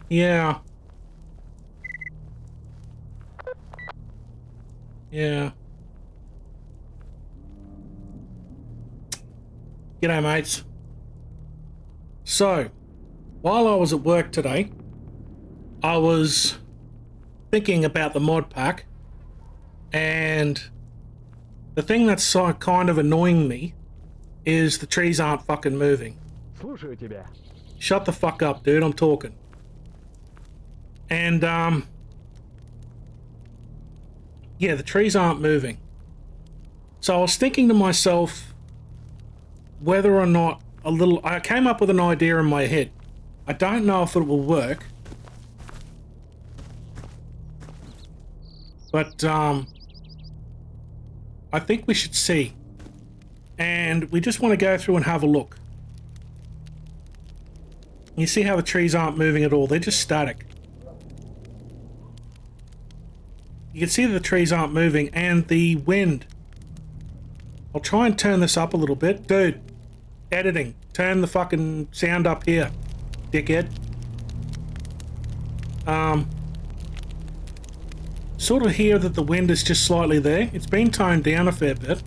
Yeah. Yeah. G'day, mates. So, while I was at work today, I was thinking about the mod pack, and the thing that's so kind of annoying me is the trees aren't fucking moving. Слушаю тебя. Shut the fuck up, dude. I'm talking. And, yeah, the trees aren't moving. So I was thinking to myself whether or not I came up with an idea in my head. I don't know if it will work, but, I think we should see. And we just want to go through and have a look. You see how the trees aren't moving at all. They're just static. You can see that the trees aren't moving, and the wind. I'll try and turn this up a little bit. Dude, editing. Turn the fucking sound up here, dickhead. Sort of hear that the wind is just slightly there. It's been toned down a fair bit.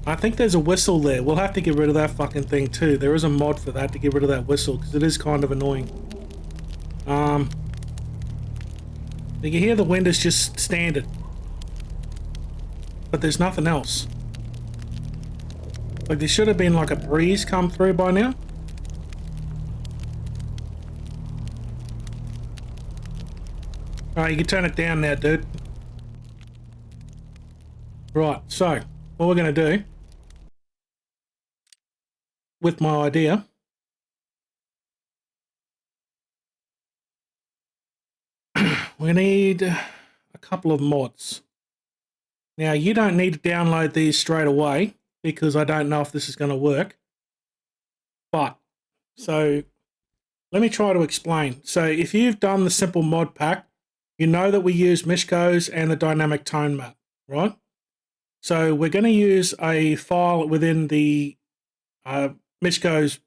I think there's a whistle there. We'll have to get rid of that fucking thing too. There is a mod for that to get rid of that whistle, because it is kind of annoying. You can hear the wind is just standard. But there's nothing else. Like, there should have been like a breeze come through by now. Alright, you can turn it down now, dude. Right, so, what we're going to do with my idea we need a couple of mods. Now, you don't need to download these straight away because I don't know if this is going to work. But, so, let me try to explain. So, if you've done the simple mod pack, you know that we use Mishko's and the dynamic tone map, right? So, we're going to use a file within the Mishko's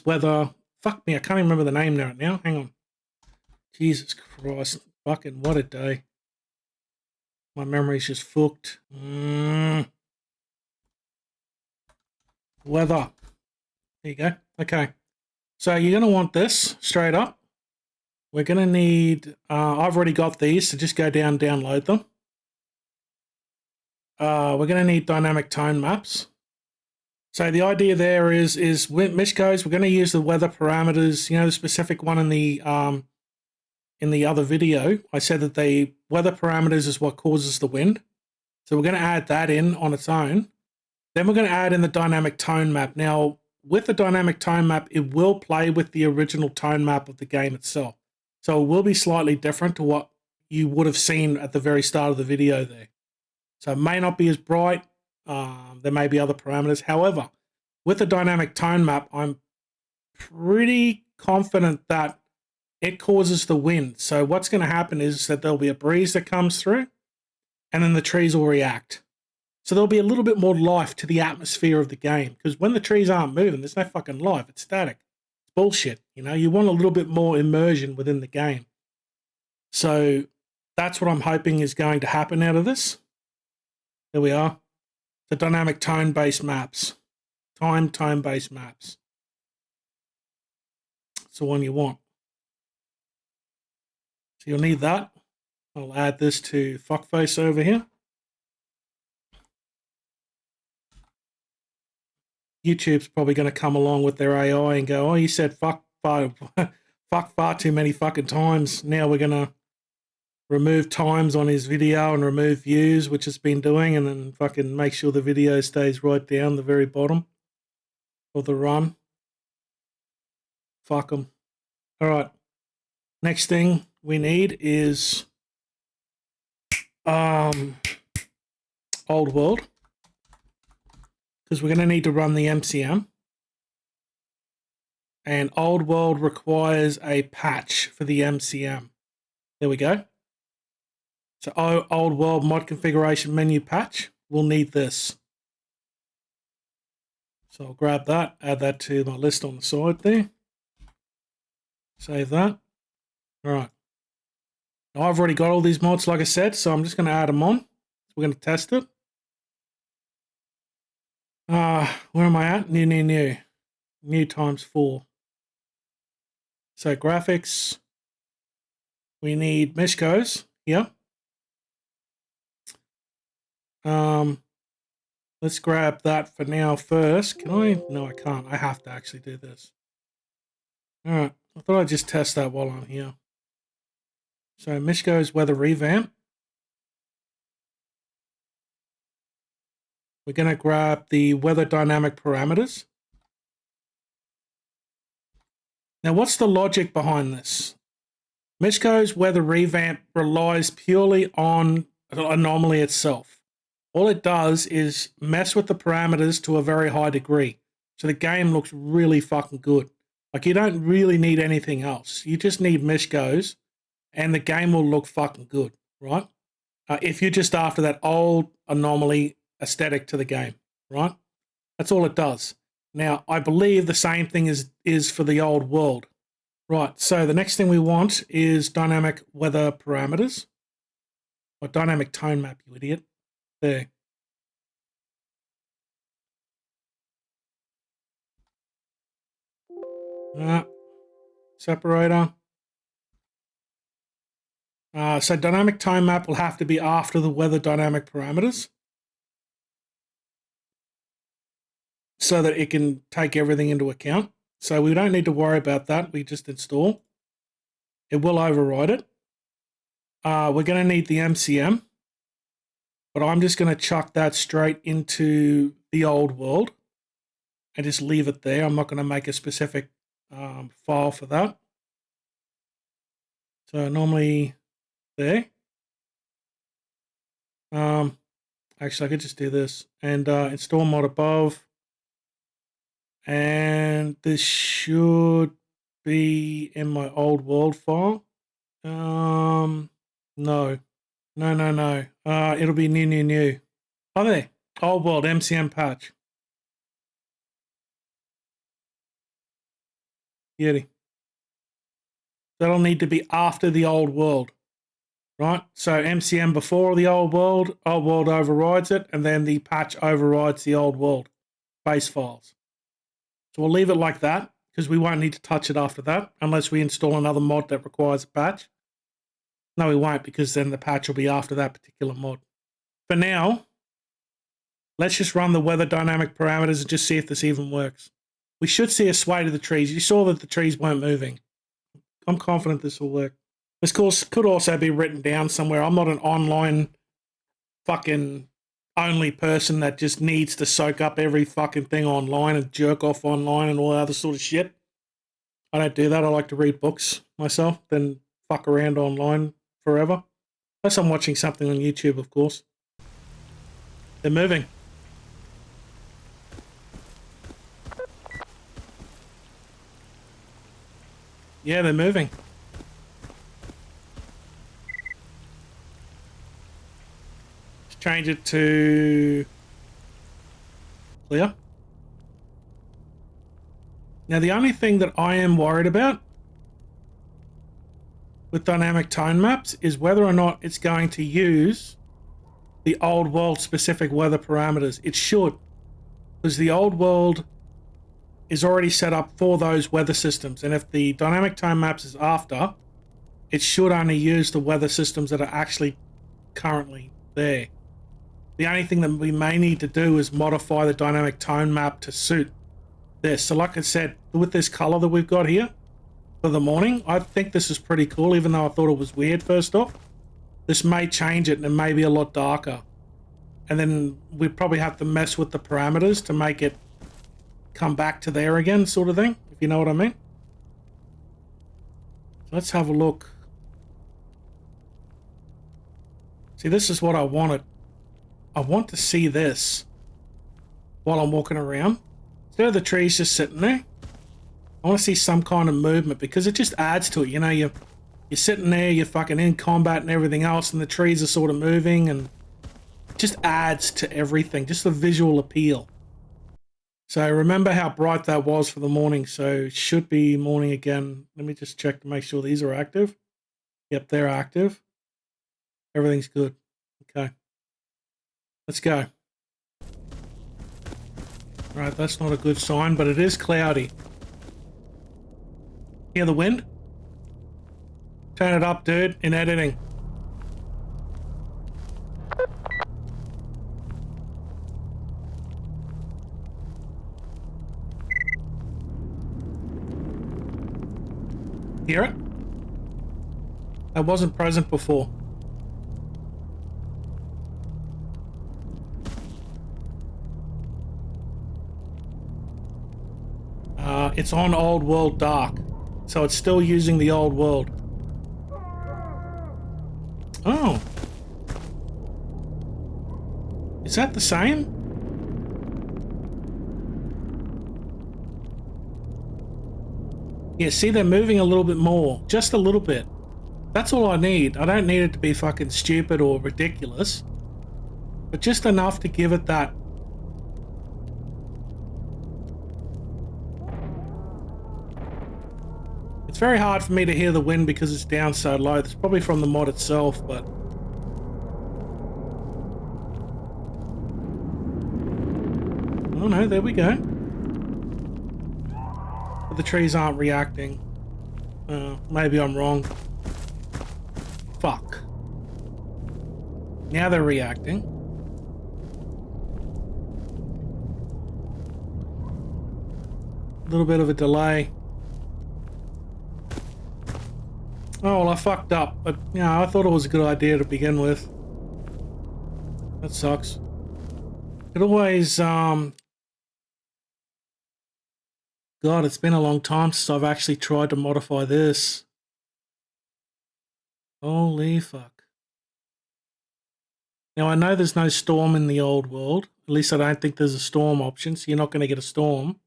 weather. Fuck me, I can't even remember the name now. Hang on. Jesus Christ. Fucking what a day. My memory's just fucked. Weather. There you go. Okay. So you're going to want this straight up. We're going to need... I've already got these, so just go down and download them. We're going to need dynamic tone maps. So the idea there is with Mishko's, we're going to use the weather parameters, you know, the specific one in the other video. I said that the weather parameters is what causes the wind. So we're going to add that in on its own. Then we're going to add in the dynamic tone map. Now, with the dynamic tone map, it will play with the original tone map of the game itself. So it will be slightly different to what you would have seen at the very start of the video there. So it may not be as bright. There may be other parameters. However, with the dynamic tone map, I'm pretty confident that it causes the wind. So what's going to happen is that there'll be a breeze that comes through, and then the trees will react. So there'll be a little bit more life to the atmosphere of the game. Because when the trees aren't moving, there's no fucking life. It's static. It's bullshit. You know, you want a little bit more immersion within the game. So that's what I'm hoping is going to happen out of this. There we are. The dynamic tone-based maps. Tone-based maps. It's the one you want. So you'll need that. I'll add this to fuckface over here. YouTube's probably going to come along with their AI and go, oh, you said fuck far too many fucking times. Now we're going to remove times on his video and remove views, which it's been doing, and then fucking make sure the video stays right down the very bottom of the run. Fuck them. All right. Next thing we need is old world, because we're going to need to run the MCM. And old world requires a patch for the MCM. There we go. So old world mod configuration menu patch. We'll need this. So I'll grab that, add that to my list on the side there. Save that. All right. Now I've already got all these mods, like I said, so I'm just going to add them on. We're going to test it. Where am I at? New. New times 4. So graphics. We need Meshco's here. Let's grab that for now first. Can I? No, I can't. I have to actually do this. All right. I thought I'd just test that while I'm here. So Meshco's weather revamp. We're going to grab the weather dynamic parameters. Now, what's the logic behind this? Meshco's weather revamp relies purely on Anomaly itself. All it does is mess with the parameters to a very high degree. So the game looks really fucking good. Like, you don't really need anything else. You just need Meshco's and the game will look fucking good, right? If you're just after that old Anomaly aesthetic to the game, right? That's all it does. Now, I believe the same thing is for the old world. Right, so the next thing we want is dynamic weather parameters. Or dynamic tone map, you idiot. There. Separator. So dynamic tone map will have to be after the weather dynamic parameters, so that it can take everything into account. So we don't need to worry about that. We just install. It will override it. We're going to need the MCM, but I'm just going to chuck that straight into the old world and just leave it there. I'm not going to make a specific file for that. So normally there. Actually, I could just do this and install mod above. And this should be in my old world file. No. It'll be new. Oh, there. Old world MCM patch. Beauty. That'll need to be after the old world. Right? So MCM before the old world overrides it, and then the patch overrides the old world base files. So we'll leave it like that, because we won't need to touch it after that, unless we install another mod that requires a patch. No, we won't, because then the patch will be after that particular mod. For now, let's just run the weather dynamic parameters and just see if this even works. We should see a sway to the trees. You saw that the trees weren't moving. I'm confident this will work. This course could also be written down somewhere. I'm not an online fucking only person that just needs to soak up every fucking thing online and jerk off online and all that other sort of shit. I don't do that. I like to read books myself, then fuck around online forever. Unless I'm watching something on YouTube, of course. They're moving. Yeah, they're moving. Let's change it to clear. Now, the only thing that I am worried about with dynamic tone maps is whether or not it's going to use the old world specific weather parameters. It should, because the old world is already set up for those weather systems. And if the dynamic tone maps is after, it should only use the weather systems that are actually currently there. The only thing that we may need to do is modify the dynamic tone map to suit this. So like I said, with this color that we've got here for the morning, I think this is pretty cool, even though I thought it was weird first off. This may change it and it may be a lot darker. And then we probably have to mess with the parameters to make it come back to there again, sort of thing, if you know what I mean. So let's have a look. See, this is what I wanted. I want to see this while I'm walking around. Instead of the trees just sitting there, I want to see some kind of movement, because it just adds to it. You know, you're sitting there, you're fucking in combat and everything else, and the trees are sort of moving, and it just adds to everything. Just the visual appeal. So remember how bright that was for the morning. So it should be morning again. Let me just check to make sure these are active. Yep, they're active. Everything's good. Okay. Let's go. All right, that's not a good sign, but it is cloudy. Hear the wind? Turn it up, dude, in editing. Hear it? That wasn't present before. It's on Old World Dark, so it's still using the Old World. Oh. Is that the same? Yeah, see, they're moving a little bit more. Just a little bit. That's all I need. I don't need it to be fucking stupid or ridiculous. But just enough to give it that. It's very hard for me to hear the wind because it's down so low. It's probably from the mod itself, but... Oh no, there we go. But the trees aren't reacting. Maybe I'm wrong. Fuck. Now they're reacting. A little bit of a delay. Oh, well, I fucked up, but, you know, I thought it was a good idea to begin with. That sucks. It always, God, it's been a long time since I've actually tried to modify this. Holy fuck. Now, I know there's no storm in the old world. At least I don't think there's a storm option, so you're not going to get a storm.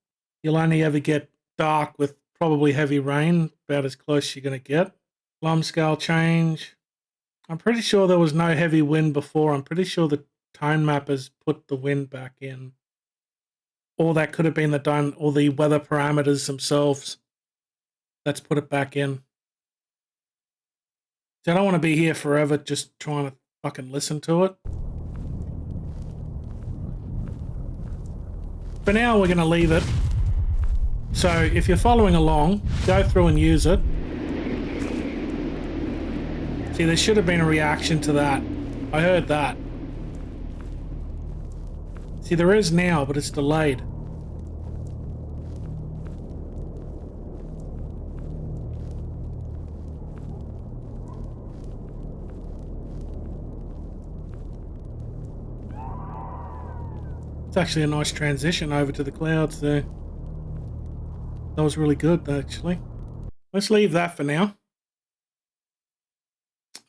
You'll only ever get dark with probably heavy rain, about as close as you're going to get. Plum scale change. I'm pretty sure there was no heavy wind before. I'm pretty sure the tone map has put the wind back in. Or that could have been or the weather parameters themselves. That's put it back in. So I don't want to be here forever just trying to fucking listen to it. For now, we're going to leave it. So if you're following along, go through and use it. See, there should have been a reaction to that. I heard that. See, there is now, but it's delayed. It's actually a nice transition over to the clouds there. That was really good, actually. Let's leave that for now.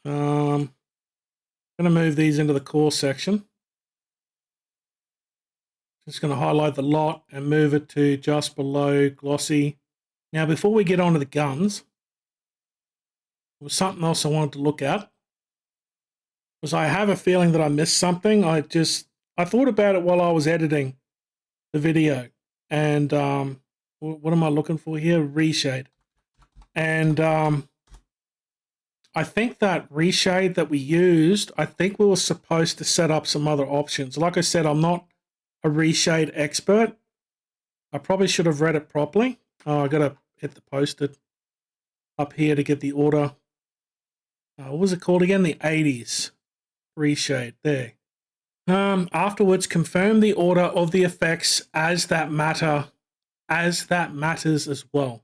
I'm going to move these into the core section. Just going to highlight the lot and move it to just below glossy. Now, before we get onto the guns, there was something else I wanted to look at. Because I have a feeling that I missed something. I thought about it while I was editing the video. And what am I looking for here? Reshade. And I think that reshade that we used, I think we were supposed to set up some other options. Like I said, I'm not a reshade expert. I probably should have read it properly. Oh, I got to hit the posted up here to get the order. What was it called again? The 80s reshade. There. Afterwards, confirm the order of the effects as that matters as well.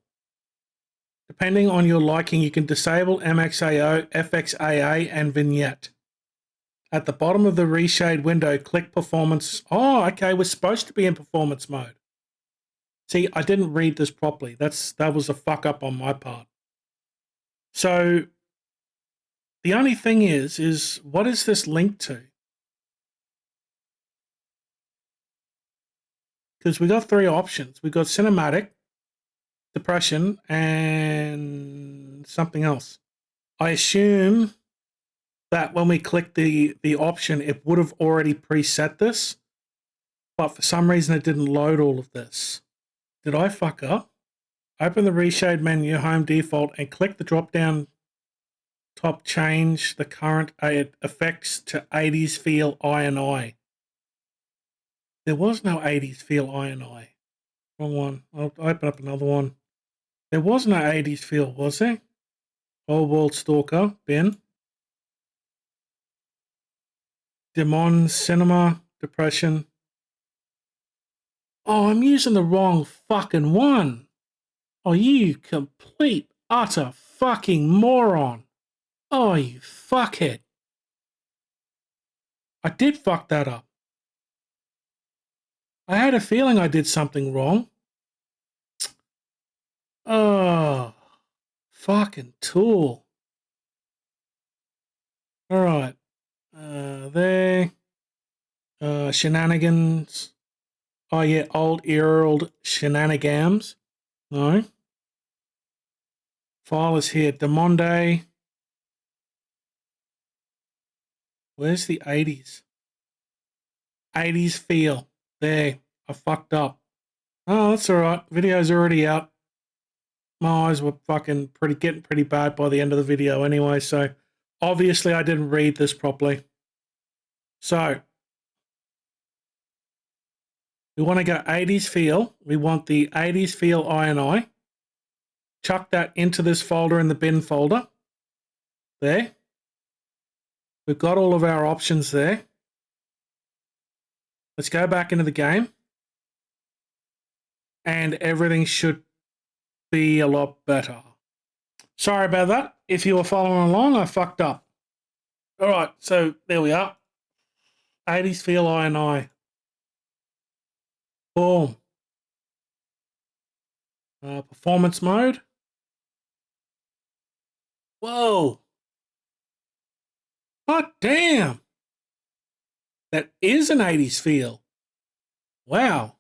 Depending on your liking, you can disable MXAO, FXAA, and Vignette. At the bottom of the reshade window, click Performance. Oh, okay, we're supposed to be in performance mode. See, I didn't read this properly. That was a fuck up on my part. So the only thing is what is this linked to? Because we got three options. We got cinematic, depression, and something else. I assume that when we click the option, it would have already preset this. but for some reason it didn't load all of this. Did I fuck up? Open the reshade menu, home default, and click the drop down top, change the current effects to 80s feel I and I. There was no 80s feel I and I. Wrong one. I'll open up another one. There was no 80s feel, was there? Old World Stalker, bin. Demon, Cinema, Depression. Oh, I'm using the wrong fucking one. Oh, you complete, utter fucking moron. Oh, you fuckhead. I did fuck that up. I had a feeling I did something wrong. Oh, fucking tool. All right. There. Shenanigans. Oh, yeah, old shenanigans. No. File is here. Demonde. Where's the 80s? 80s feel. There. I fucked up. Oh, that's all right. Video's already out. My eyes were fucking getting pretty bad by the end of the video anyway, so obviously I didn't read this properly. So we want to go 80s feel. We want the 80s feel I and I. Chuck that into this folder in the bin folder. There. We've got all of our options there. Let's go back into the game. And everything should be a lot better. Sorry about that. If you were following along, I fucked up. All right, so there we are. 80s feel I and I. Boom. Performance mode. Whoa. God damn. That is an 80s feel. Wow.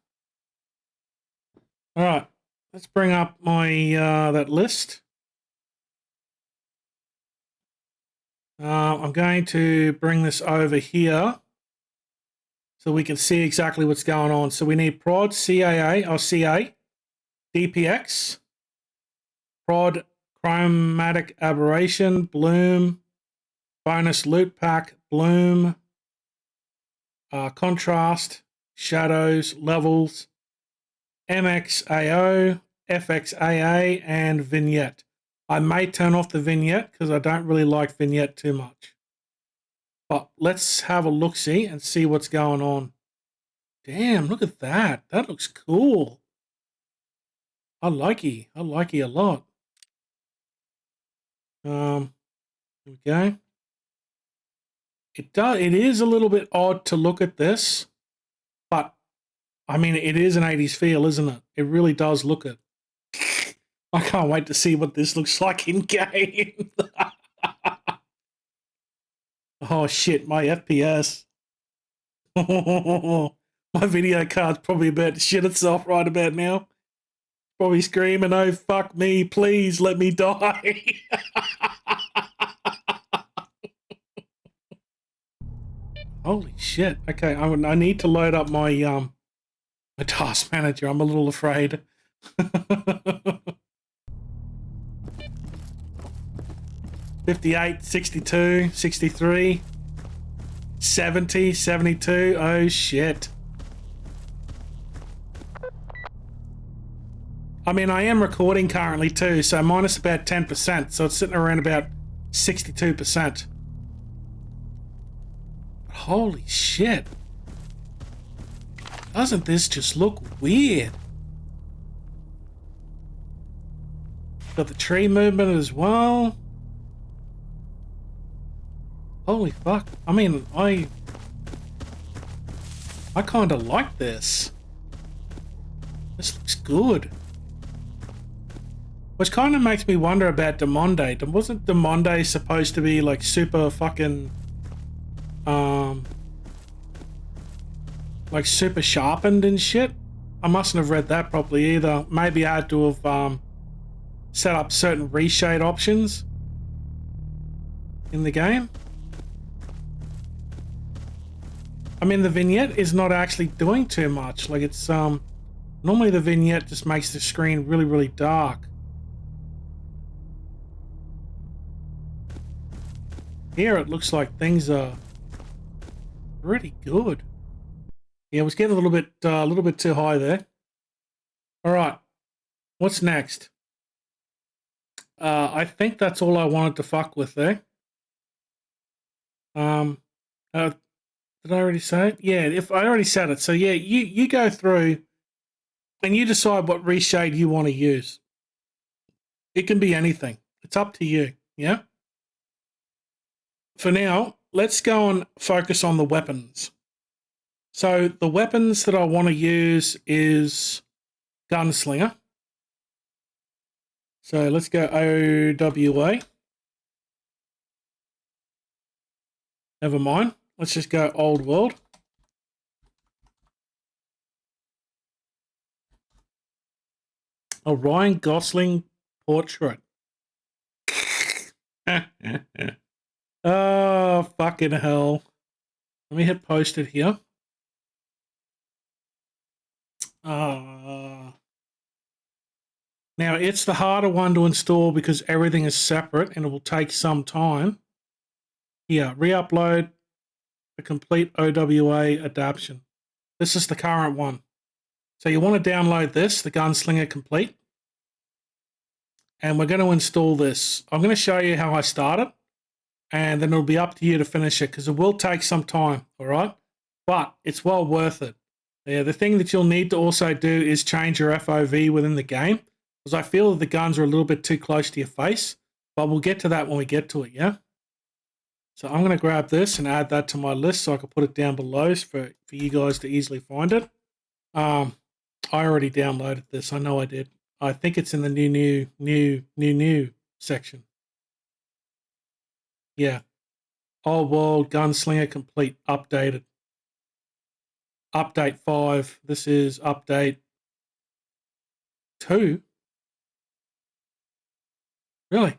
All right. Let's bring up my that list. I'm going to bring this over here so we can see exactly what's going on. So we need prod, CAA, or CA, DPX, prod, chromatic aberration, bloom, bonus loot pack, bloom, contrast, shadows, levels, MXAO, FXAA, and vignette. I may turn off the vignette because I don't really like vignette too much. But let's have a look-see and see what's going on. Damn, look at that. That looks cool. I like it. I like it a lot. Here we go. It is a little bit odd to look at this, but I mean, it is an 80s feel, isn't it? It really does look it. I can't wait to see what this looks like in game. Oh shit, my FPS. My video card's probably about to shit itself right about now. Probably screaming, oh fuck me, please let me die. Holy shit. Okay, I need to load up my my task manager. I'm a little afraid. 58, 62, 63, 70, 72. Oh shit. I mean, I am recording currently too, so minus about 10%, so it's sitting around about 62%. Holy shit. Doesn't this just look weird? Got the tree movement as well. Holy fuck. I mean, I kind of like this. This looks good. Which kind of makes me wonder about Demonde. Wasn't Demonde supposed to be like super fucking like super sharpened and shit? I mustn't have read that properly either. Maybe I had to have set up certain reshade options in the game. I mean, the vignette is not actually doing too much. Like it's, normally the vignette just makes the screen really, really dark. Here it looks like things are pretty good. Yeah, it was getting a little bit too high there. All right, what's next? I think that's all I wanted to fuck with there. Did I already say it? Yeah, if I already said it. So yeah, you go through and you decide what reshade you want to use. It can be anything. It's up to you. Yeah. For now, let's go and focus on the weapons. So the weapons that I want to use is Gunslinger. So let's go OWA. Never mind. Let's just go Old World. A Ryan Gosling portrait. Oh, fucking hell. Let me hit post it here. Now, it's the harder one to install because everything is separate and it will take some time. Here, re-upload the complete OWA adaptation. This is the current one. So you want to download this, the Gunslinger Complete. And we're going to install this. I'm going to show you how I start it. And then it'll be up to you to finish it because it will take some time, all right? But it's well worth it. Yeah, the thing that you'll need to also do is change your FOV within the game because I feel that the guns are a little bit too close to your face, but we'll get to that when we get to it, yeah? So I'm going to grab this and add that to my list so I can put it down below for you guys to easily find it. I already downloaded this. I know I did. I think it's in the new section. Yeah. Old World Gunslinger Complete updated. Update 5. This is update 2. Really?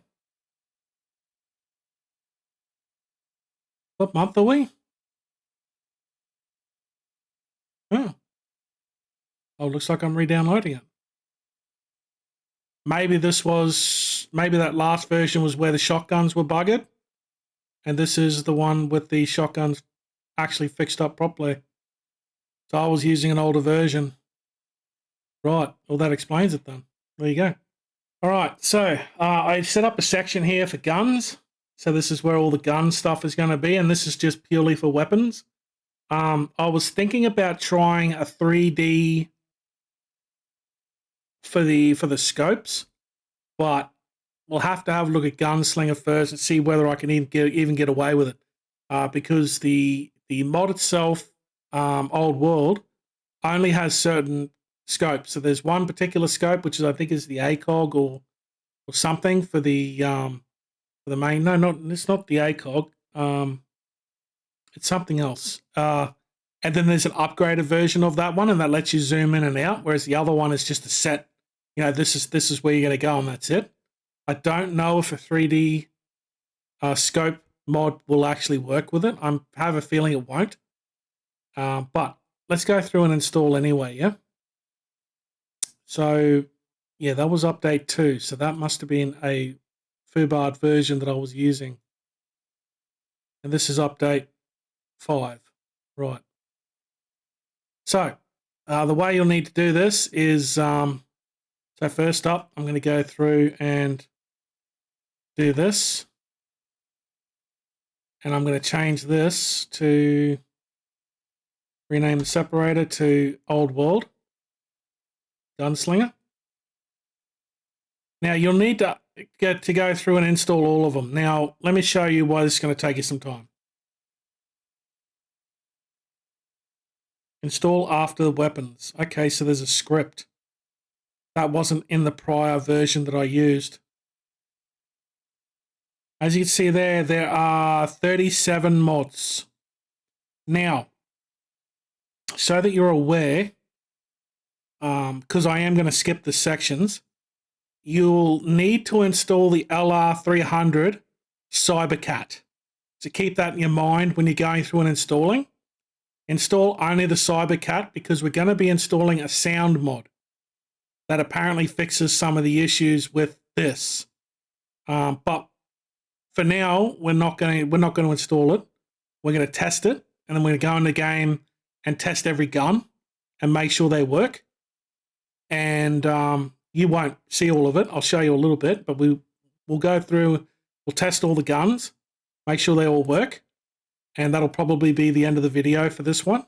What month are we? Oh. Oh, looks like I'm re-downloading it. Maybe that last version was where the shotguns were buggered. And this is the one with the shotguns actually fixed up properly. So I was using an older version. Right. Well, that explains it then. There you go. All right. So I set up a section here for guns. So this is where all the gun stuff is going to be. And this is just purely for weapons. I was thinking about trying a 3D for the scopes, but we'll have to have a look at Gunslinger first and see whether I can even get away with it. Because the mod itself, Old World, only has certain scopes. So there's one particular scope, which is I think is the ACOG or something for the main. No, it's not the ACOG. It's something else. And then there's an upgraded version of that one, and that lets you zoom in and out. Whereas the other one is just a set. You know, this is where you're going to go, and that's it. I don't know if a 3D scope mod will actually work with it. I have a feeling it won't. But let's go through and install anyway, yeah? So, yeah, that was update 2. So that must have been a FUBARD version that I was using. And this is update 5. Right. So, the way you'll need to do this is, so first up, I'm going to go through and do this. And I'm going to change this to rename the separator to Old World Gunslinger. Now, you'll need to go through and install all of them. Now, let me show you why this is going to take you some time. Install after the weapons. Okay, so there's a script. That wasn't in the prior version that I used. As you can see there are 37 mods. Now, so that you're aware, because I am going to skip the sections, you'll need to install the LR300 Cybercat. So keep that in your mind when you're going through and installing. install only the CyberCat because we're going to be installing a sound mod that apparently fixes some of the issues with this. But for now, we're not going to install it. We're going to test it, and then we're going to go in the game and test every gun and make sure they work. And you won't see all of it. I'll show you a little bit, but we'll go through, we'll test all the guns, make sure they all work, and that'll probably be the end of the video for this one.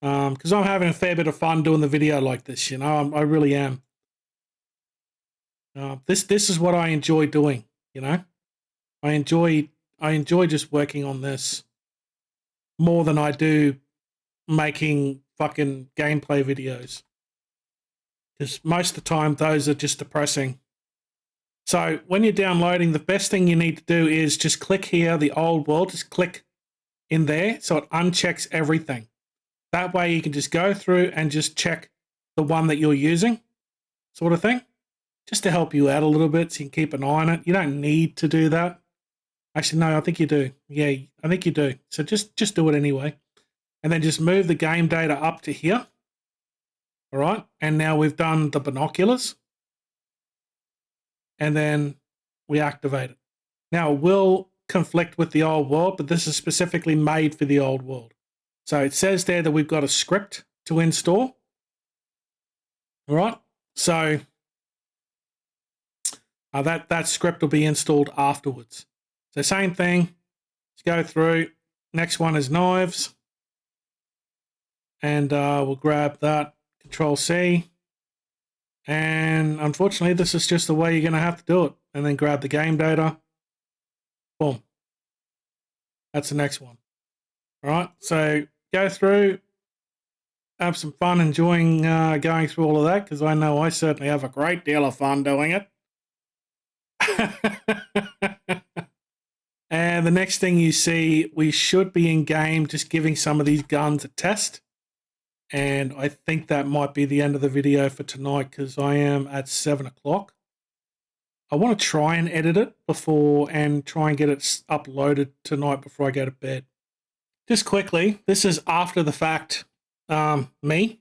Because I'm having a fair bit of fun doing the video like this, you know, I really am. This is what I enjoy doing, you know. I enjoy just working on this more than I do making fucking gameplay videos. Because most of the time, those are just depressing. So when you're downloading, the best thing you need to do is just click here, the old world, just click in there so it unchecks everything. That way you can just go through and just check the one that you're using, sort of thing, just to help you out a little bit so you can keep an eye on it. You don't need to do that. Actually, no, I think you do. Yeah, I think you do. So just do it anyway. And then just move the game data up to here. All right, and now we've done the binoculars. And then we activate it. Now, it will conflict with the old world, but this is specifically made for the old world. So it says there that we've got a script to install. All right, so that script will be installed afterwards. So same thing, let's go through. Next one is knives. And we'll grab that, Control-C. And unfortunately, this is just the way you're going to have to do it. And then grab the game data. Boom. That's the next one. All right, so go through, have some fun enjoying going through all of that, because I know I certainly have a great deal of fun doing it. And the next thing you see, we should be in game just giving some of these guns a test. And I think that might be the end of the video for tonight because I am at 7 o'clock. I want to try and edit it before and try and get it uploaded tonight before I go to bed. Just quickly, this is after the fact, me.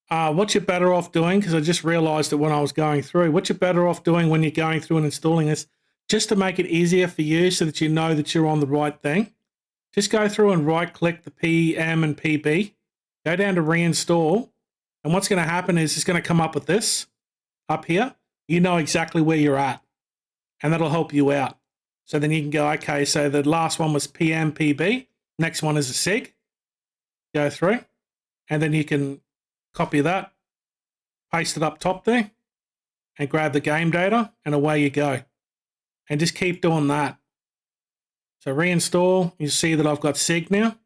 What you're better off doing, because I just realized it when I was going through, what you're better off doing when you're going through and installing this, just to make it easier for you so that you know that you're on the right thing, just go through and right-click the PM and PB, go down to reinstall, and what's going to happen is it's going to come up with this up here. You know exactly where you're at, and that'll help you out. So then you can go, okay, so the last one was PM, PB, next one is a SIG, go through, and then you can copy that, paste it up top there, and grab the game data, and away you go. And just keep doing that. So reinstall, you see that I've got SIG now.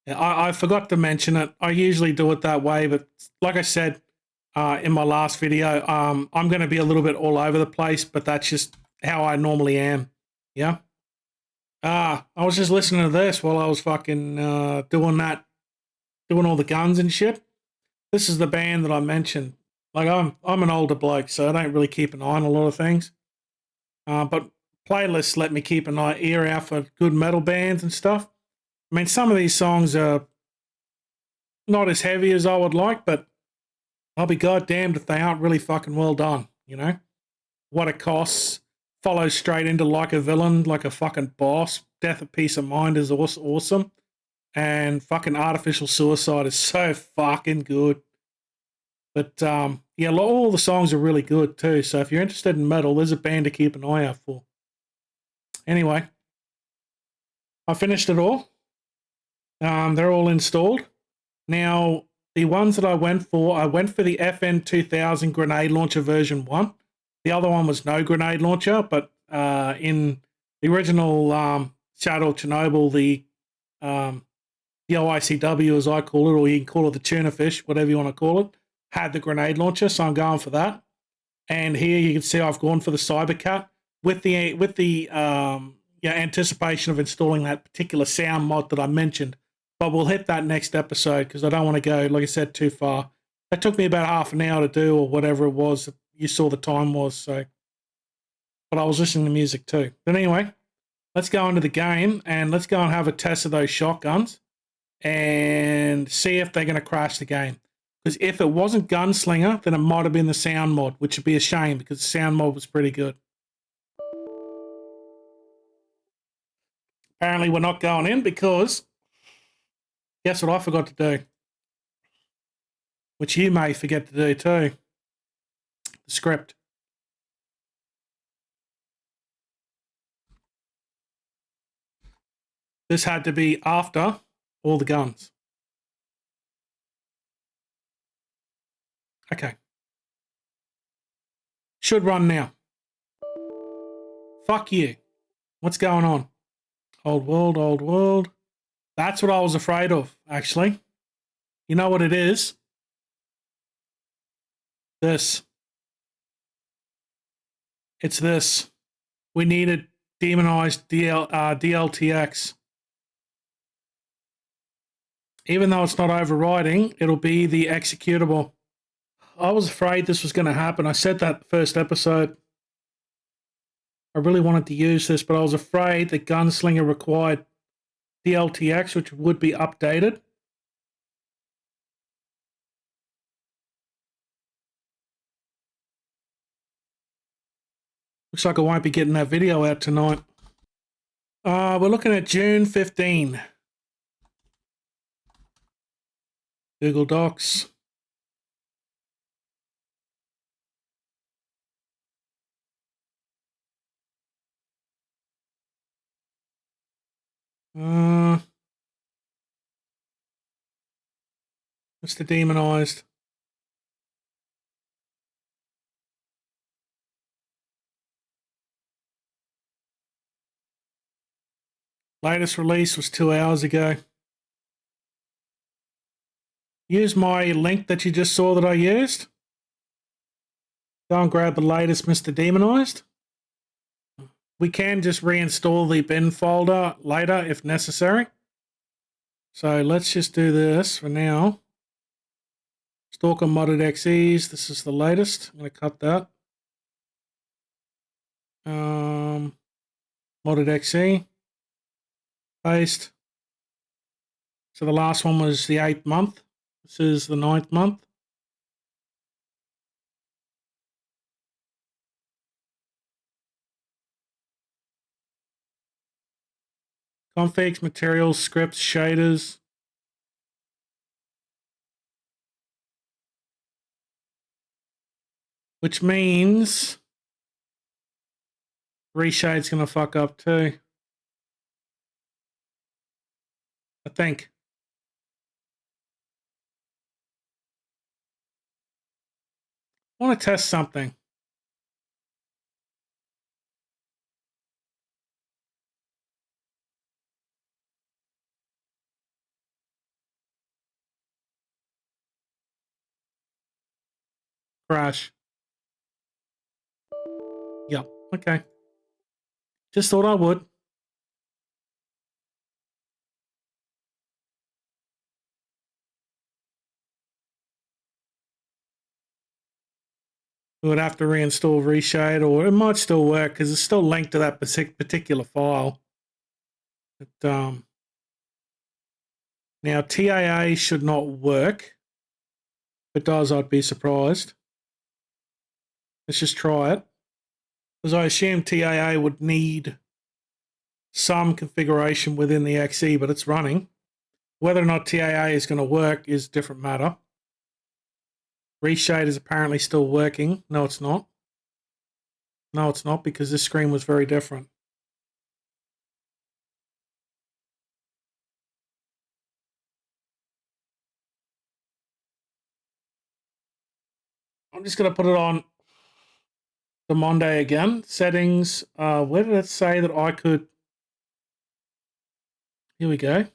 I forgot to mention it. I usually do it that way, but like I said in my last video, I'm going to be a little bit all over the place, but that's just how I normally am. Yeah. I was just listening to this while I was fucking doing all the guns and shit. This is the band that I mentioned. Like I'm an older bloke, so I don't really keep an eye on a lot of things. But playlists let me keep an ear out for good metal bands and stuff. I mean, some of these songs are not as heavy as I would like, but I'll be goddamned if they aren't really fucking well done, you know? What It Costs follows straight into Like a Villain, Like a Fucking Boss. Death of Peace of Mind is awesome. And fucking Artificial Suicide is so fucking good. But, yeah, all the songs are really good too. So if you're interested in metal, there's a band to keep an eye out for. Anyway, I finished it all. They're all installed. Now, the ones that I went for the FN 2000 grenade launcher version 1. The other one was no grenade launcher, but in the original Shadow of Chernobyl, the OICW, as I call it, or you can call it the tuna fish, whatever you want to call it, had the grenade launcher, so I'm going for that. And here you can see I've gone for the Cyber-Cat with the anticipation of installing that particular sound mod that I mentioned. But we'll hit that next episode because I don't want to go, like I said, too far. That took me about half an hour to do, or whatever it was. You saw the time was, so. But I was listening to music too. But anyway, let's go into the game and let's go and have a test of those shotguns and see if they're going to crash the game. Because if it wasn't Gunslinger, then it might have been the sound mod, which would be a shame because the sound mod was pretty good. Apparently, we're not going in because guess what I forgot to do? Which you may forget to do too. The script. This had to be after all the guns. Okay. Should run now. Fuck you. What's going on? Old world, old world. That's what I was afraid of, actually. You know what it is? This. It's this. We needed demonized DLTX. Even though it's not overriding, it'll be the executable. I was afraid this was going to happen. I said that first episode. I really wanted to use this, but I was afraid that Gunslinger required DLTX, which would be updated. Looks like I won't be getting that video out tonight. We're looking at June 15. Google Docs. What's the demonized? Latest release was 2 hours ago. Use my link that you just saw that I used. Go and grab the latest Mr. Demonized. We can just reinstall the bin folder later if necessary. So let's just do this for now. Stalker modded XEs. This is the latest. I'm going to cut that. Modded XE. Paste. So the last one was the 8th month. This is the 9th month. Configs, materials, scripts, shaders. Which means reshade's going to fuck up too. I think. I want to test something. Crash. Yeah, okay. Just thought I would. We would have to reinstall reshade, or it might still work because it's still linked to that particular file. But, now, TAA should not work. If it does, I'd be surprised. Let's just try it. Because I assume TAA would need some configuration within the XE, but it's running. Whether or not TAA is going to work is a different matter. Reshade is apparently still working. No, it's not. No, it's not, because this screen was very different. I'm just going to put it on the Monday again. Settings. Where did it say that I could... Here we go.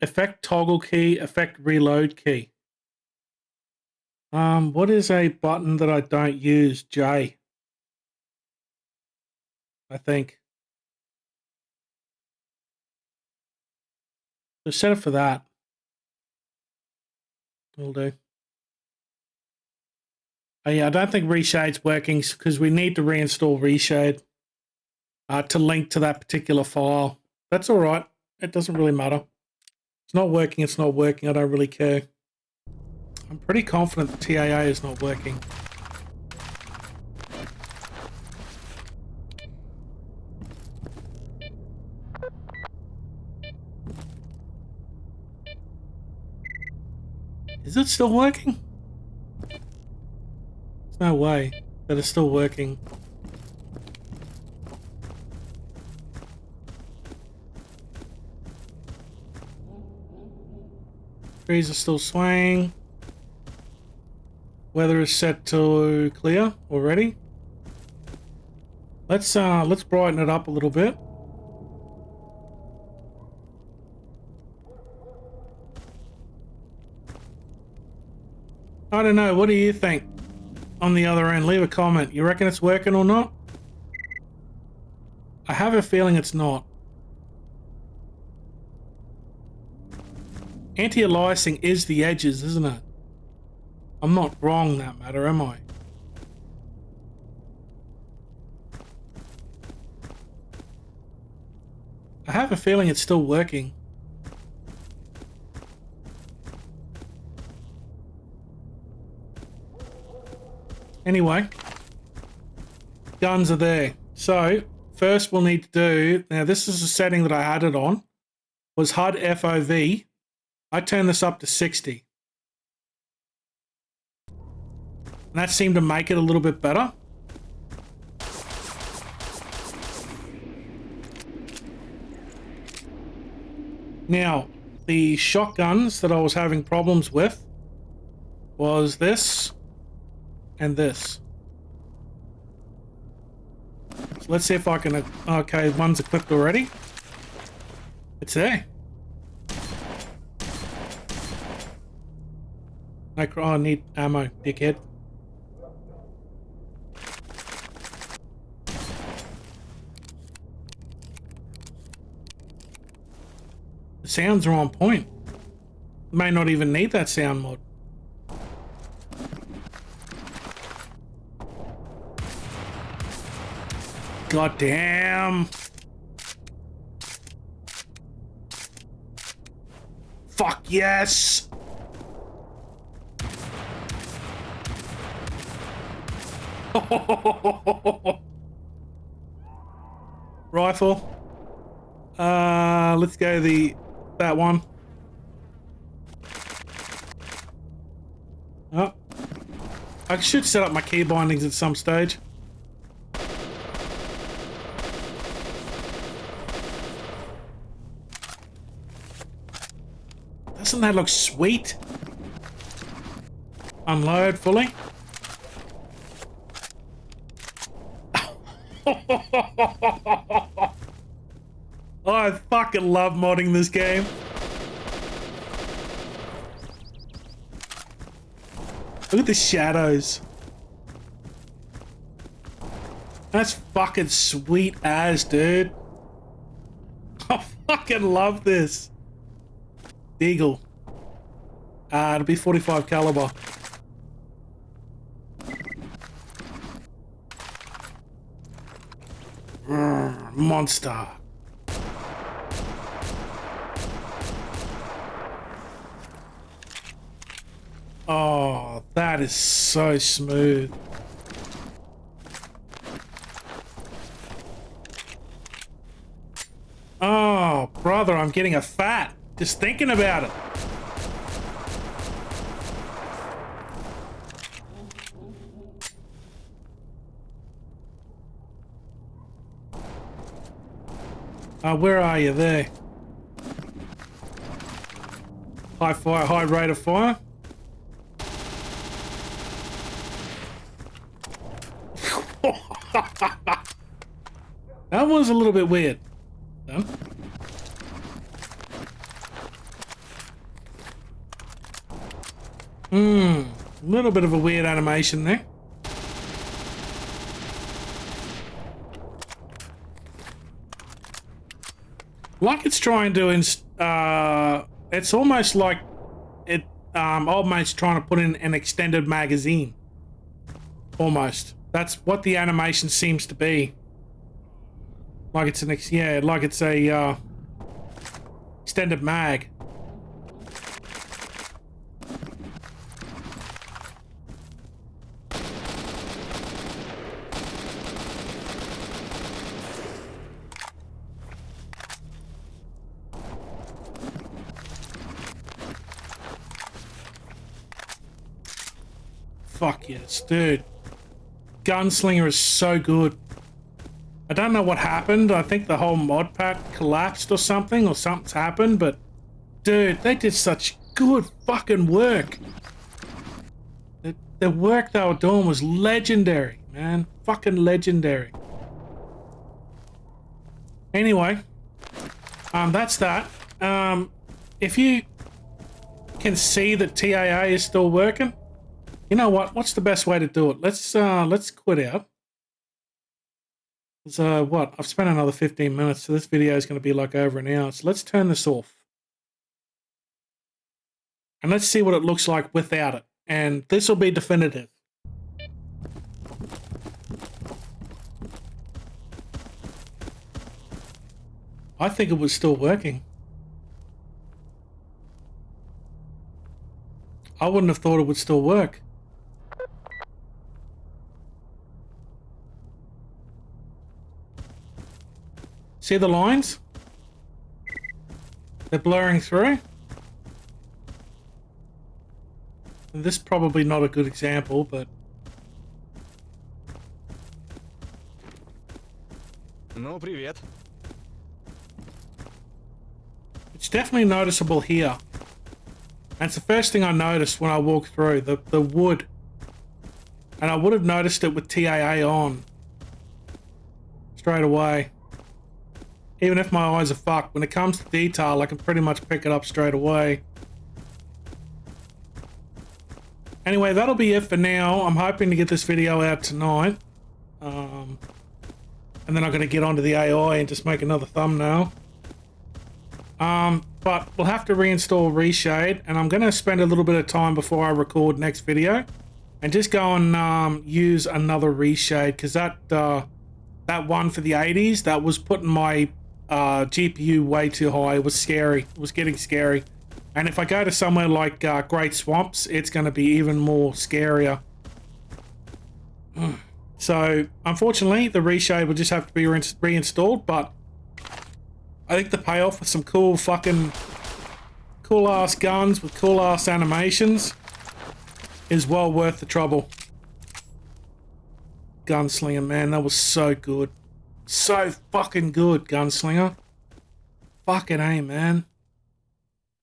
Effect toggle key, effect reload key. What is a button that I don't use? J. I think. So set it for that. Will do. Oh, yeah, I don't think reshade's working because we need to reinstall reshade. to link to that particular file. That's all right. It doesn't really matter. It's not working. It's not working. I don't really care. I'm pretty confident the TAA is not working. Is it still working? There's no way that it's still working. Trees are still swaying. Weather is set to clear already. Let's brighten it up a little bit. I don't know. What do you think on the other end? Leave a comment. You reckon it's working or not? I have a feeling it's not. Anti-aliasing is the edges, isn't it? I'm not wrong in that matter, am I? I have a feeling it's still working. Anyway, guns are there. So, first we'll need to do, now this is a setting that I had it on, was HUD FOV. I turned this up to 60. And that seemed to make it a little bit better. Now, the shotguns that I was having problems with was this and this. So let's see if I can... Okay, one's equipped already. It's there. Oh, I need ammo, dickhead. The sounds are on point. May not even need that sound mod. God damn. Fuck yes. Rifle. Let's go that one. Oh. I should set up my key bindings at some stage. Doesn't that look sweet? Unload fully. Oh, I fucking love modding this game. Look at the shadows. That's fucking sweet as, dude. I fucking love this. Deagle. It'll be 45 caliber. Monster. Oh, that is so smooth. Oh, brother, I'm getting a fat. Just thinking about it. Where are you? There. High fire, high rate of fire. That was a little bit weird. Done. A little bit of a weird animation there. Like it's trying to, it's almost like it, almost trying to put in an extended magazine. Almost. That's what the animation seems to be. Like it's an yeah, like it's a extended mag. Fuck yes, dude. Gunslinger is so good. I don't know what happened. I think the whole mod pack collapsed or something's happened, but dude, they did such good fucking work. The work they were doing was legendary, man. Fucking legendary. Anyway, that's that. If you can see that TAA is still working, you know what? What's the best way to do it? Let's quit out. So what? I've spent another 15 minutes, so this video is going to be like over an hour. So let's turn this off. And let's see what it looks like without it. And this will be definitive. I think it was still working. I wouldn't have thought it would still work. See the lines? They're blurring through. And this is probably not a good example, but... Ну, привет. It's definitely noticeable here. And it's the first thing I noticed when I walked through, the wood. And I would have noticed it with TAA on. Straight away. Even if my eyes are fucked, when it comes to detail, I can pretty much pick it up straight away. Anyway, that'll be it for now. I'm hoping to get this video out tonight. And then I'm going to get onto the AI and just make another thumbnail. But we'll have to reinstall Reshade, and I'm going to spend a little bit of time before I record next video and just go and use another Reshade, because that one for the 80s, that was putting my GPU way too high. It was scary. It was getting scary. And if I go to somewhere like Great Swamps, it's going to be even more scarier. So, unfortunately, the Reshade will just have to be reinstalled, but I think the payoff with some cool fucking cool-ass guns with cool-ass animations is well worth the trouble. Gunslinger, man, that was so good. So fucking good, Gunslinger. Fucking A, man.